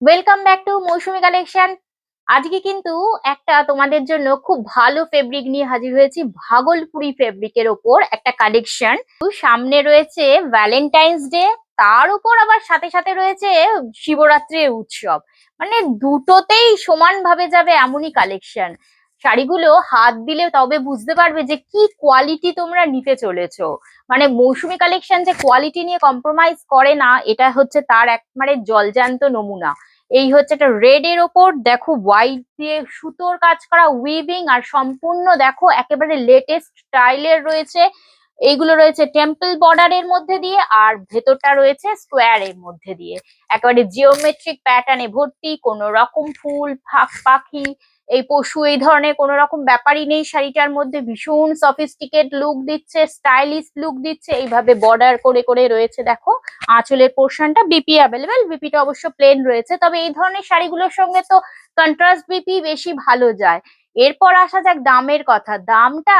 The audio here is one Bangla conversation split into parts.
Welcome back to Mousumi collection. আজকে কিন্তু একটা তোমাদের জন্য খুব ভালো ফেব্রিক নিয়ে হাজির হয়েছি। ভাগলপুরি ফেব্রিকের ওপর একটা কালেকশন। সামনে রয়েছে ভ্যালেন্টাইন্স ডে, তার উপর আবার সাথে সাথে রয়েছে শিবরাত্রির উৎসব। মানে দুটোতেই সমানভাবে যাবে এমনই কালেকশন। শাড়িগুলো হাত দিলে তবে বুঝতে পারবে যে কি কোয়ালিটি তোমরা নিতে চলেছো। মানে মৌসুমী কালেকশন যে কোয়ালিটি নিয়ে কম্প্রোমাইজ করে না, এটা হচ্ছে তার একবারে জলজান্ত নমুনা। এই হচ্ছে একটা রেড এর ওপর দেখো হোয়াইট দিয়ে সুতোর কাজ করা উইভিং, আর সম্পূর্ণ দেখো একেবারে লেটেস্ট স্টাইলের রয়েছে। এইগুলো রয়েছে টেম্পল বর্ডারের মধ্যে দিয়ে, আর ভেতরটা রয়েছে স্কোয়ার এর মধ্যে দিয়ে। একেবারে জিওমেট্রিক প্যাটার্নে ভর্তি, কোনো রকম ফুল পাখি এই পশু এই ধরনের কোনো রকম ব্যাপারই নেই। শাড়িটার মধ্যে ভীষণ সফিস্টিকেট লুক দিচ্ছে, স্টাইলিশ লুক দিচ্ছে। এইভাবে বর্ডার করে করে রয়েছে দেখো আঁচলের পোর্শনটা। বিপি অ্যাভেলেবেল, বিপিটা অবশ্য প্লেন রয়েছে, তবে এই ধরনের শাড়িগুলোর সঙ্গে তো কন্ট্রাস্ট বিপি বেশি ভালো যায়। এরপর আসা যাক দামের কথা। দামটা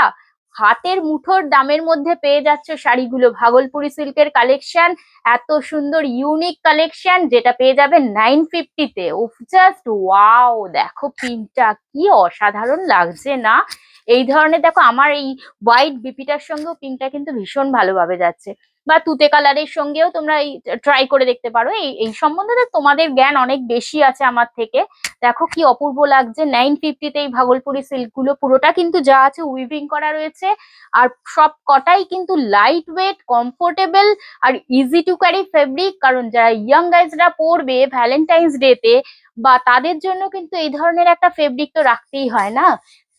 হাতের মুঠোর দামের মধ্যে পেয়ে যাচ্ছ শাড়িগুলো। ভাগলপুরি সিল্কের কালেকশন, এত সুন্দর ইউনিক কালেকশন, যেটা পেয়ে যাবে 950-তে। উফ, জাস্ট ওয়াও! দেখো পিঙ্কটা কি অসাধারণ লাগছে না? এই ধরনের দেখো আমার এই হোয়াইট বিপিটার সঙ্গেও পিঙ্কটা কিন্তু ভীষণ ভালোভাবে যাচ্ছে। বা তুতে কালারের সঙ্গেও তোমরা এই ট্রাই করে দেখতে পারো। এই এই সম্বন্ধে তো তোমাদের জ্ঞান অনেক বেশি আছে আমার থেকে। দেখো কি অপূর্ব লাগছে 950-তে এই ভাগলপুরি সিল্ক গুলো। পুরোটা কিন্তু যা আছে উইভিং করা রয়েছে, আর সব কটাই কিন্তু লাইট ওয়েট, কমফোর্টেবল আর ইজি টু ক্যারি ফেব্রিক। কারণ যারা ইয়াং গাইজরা পরবে ভ্যালেন্টাইন্স ডে তে, বা তাদের জন্য কিন্তু এই ধরনের একটা ফেব্রিক তো রাখতেই হয় না?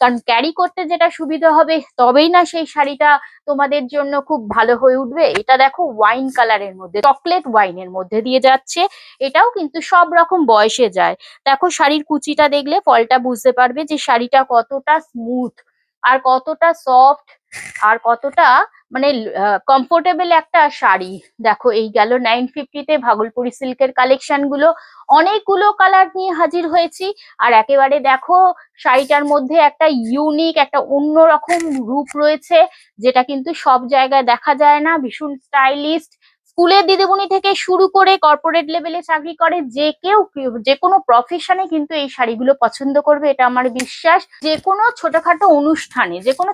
কারণ ক্যারি করতে যেটা সুবিধা হবে, তবেই না সেই শাড়িটা তোমাদের জন্য খুব ভালো হয়ে উঠবে। এটা দেখো ওয়াইন কালারের মধ্যে, চকলেট ওয়াইনের মধ্যে দিয়ে যাচ্ছে। এটাও কিন্তু সব রকম বয়সে যায়। দেখো শাড়ির কুচিটা দেখলে ফলটা বুঝতে পারবে যে শাড়িটা কতটা স্মুথ, আর কতটা সফট, আর কতটা মানে কমফোর্টেবল একটা শাড়ি। দেখো এই গেল 950-তে ভাগলপুরি সিল্কের কালেকশন গুলো। অনেকগুলো কালার নিয়ে হাজির হয়েছি। আর একেবারে দেখো শাড়িটার মধ্যে একটা ইউনিক, একটা অন্যরকম রূপ রয়েছে, যেটা কিন্তু সব জায়গায় দেখা যায় না। ভীষণ স্টাইলিস্ট। স্কুলের দিদিমণি থেকে শুরু করে কর্পোরেট লেভেলে চাকরি করে যে কেউ যে কোনো প্রফেশনে কিন্তু এই শাড়িগুলো পছন্দ করবে, এটা আমার বিশ্বাস। যে কোনো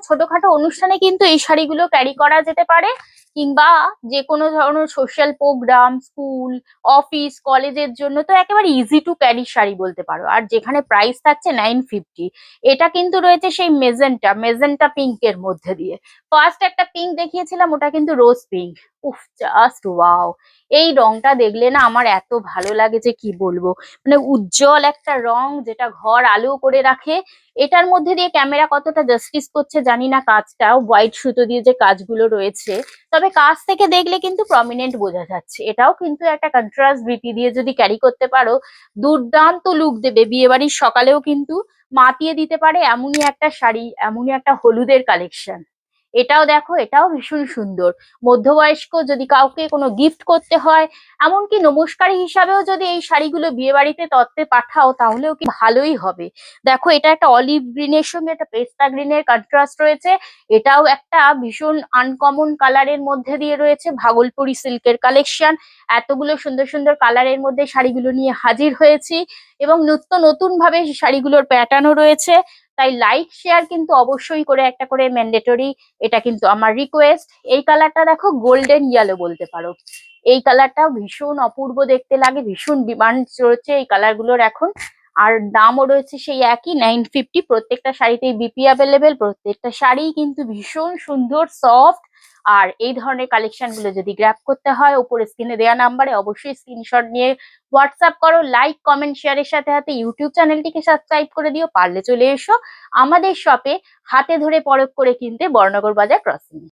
ছোটখাটো অনুষ্ঠানে কিন্তু এই শাড়িগুলো ক্যারি করা যেতে পারে। কিংবা যে কোনো ধরনের সোশ্যাল প্রোগ্রাম, স্কুল, অফিস, কলেজের জন্য তো একেবারে ইজি টু ক্যারি শাড়ি বলতে পারো। আর যেখানে প্রাইস থাকছে 950, এটা কিন্তু রয়েছে সেই মেজেন্টা মেজেন্টা পিঙ্কের মধ্যে দিয়ে। ফার্স্ট একটা পিঙ্ক দেখিয়েছিলাম, ওটা কিন্তু রোজ পিঙ্ক। উফ, জাস্ট ওয়াও! এই রংটা দেখলে না আমার এত ভালো লাগে যে কি বলবো। মানে উজ্জ্বল একটা রং, যেটা ঘর আলো করে রাখে। এটার মধ্যে দিয়ে ক্যামেরা কতটা জাস্টিস করছে জানি না, কাজটা হোয়াইট সুতো দিয়ে যে কাজগুলো রয়েছে, তবে কাছ থেকে দেখলে কিন্তু প্রমিনেন্ট বোঝা যাচ্ছে। এটাও কিন্তু একটা কন্ট্রাস্ট বিপি দিয়ে যদি ক্যারি করতে পারো, দুর্দান্ত লুক দেবে। বিয়ে বাড়ির সকালেও কিন্তু মাতিয়ে দিতে পারে এমনই একটা শাড়ি, এমনই একটা হলুদের কালেকশন। এটাও দেখো, এটাও ভীষণ সুন্দর। মধ্যবয়স্ক যদি কাউকে কোনো গিফট করতে হয়, এমনকি নমস্কারী হিসাবেও যদি এই শাড়িগুলো বিয়ে বাড়িতে তত্ত্বে পাঠাও, তাহলেও কি ভালোই হবে। দেখো এটা একটা অলিভ গ্রিনের সঙ্গে একটা পেস্তা গ্রিনের কন্ট্রাস্ট রয়েছে। এটাও একটা ভীষণ আনকমন কালারের মধ্যে দিয়ে রয়েছে। ভাগলপুরি সিল্কের কালেকশন, এতগুলো সুন্দর সুন্দর কালারের মধ্যে শাড়িগুলো নিয়ে হাজির হয়েছি, এবং নিত্য নতুন ভাবে শাড়িগুলোর প্যাটার্নও রয়েছে। তাই লাইক শেয়ার কিন্তু অবশ্যই করে একটা করে ম্যান্ডেটরি, এটা কিন্তু আমার রিকোয়েস্ট। এই কালারটা দেখো গোল্ডেন ইয়েলো বলতে পারো। এই কালারটাও ভীষণ অপূর্ব দেখতে লাগে, ভীষণ ডিমান্ড চলছে এই কালারগুলোর এখন। আর দামও রয়েছে সেই একই 950। প্রত্যেকটা শাড়িতেই বিপি অ্যাভেলেবেল, প্রত্যেকটা শাড়ি কিন্তু ভীষণ সুন্দর, সফট। আর এই ধরনের কালেকশন গুলো যদি গ্র্যাব করতে হয়, উপরে স্ক্রিনে দেওয়া নাম্বারে অবশ্যই স্ক্রিনশট নিয়ে হোয়াটসঅ্যাপ করো। লাইক, কমেন্ট, শেয়ারের সাথে সাথে ইউটিউব চ্যানেলটিকে সাবস্ক্রাইব করে দিও। পারলে চলে এসো আমাদের শপে হাতে ধরে পরখ করে কিনতে, বর্ণনগর বাজার ক্রসিং।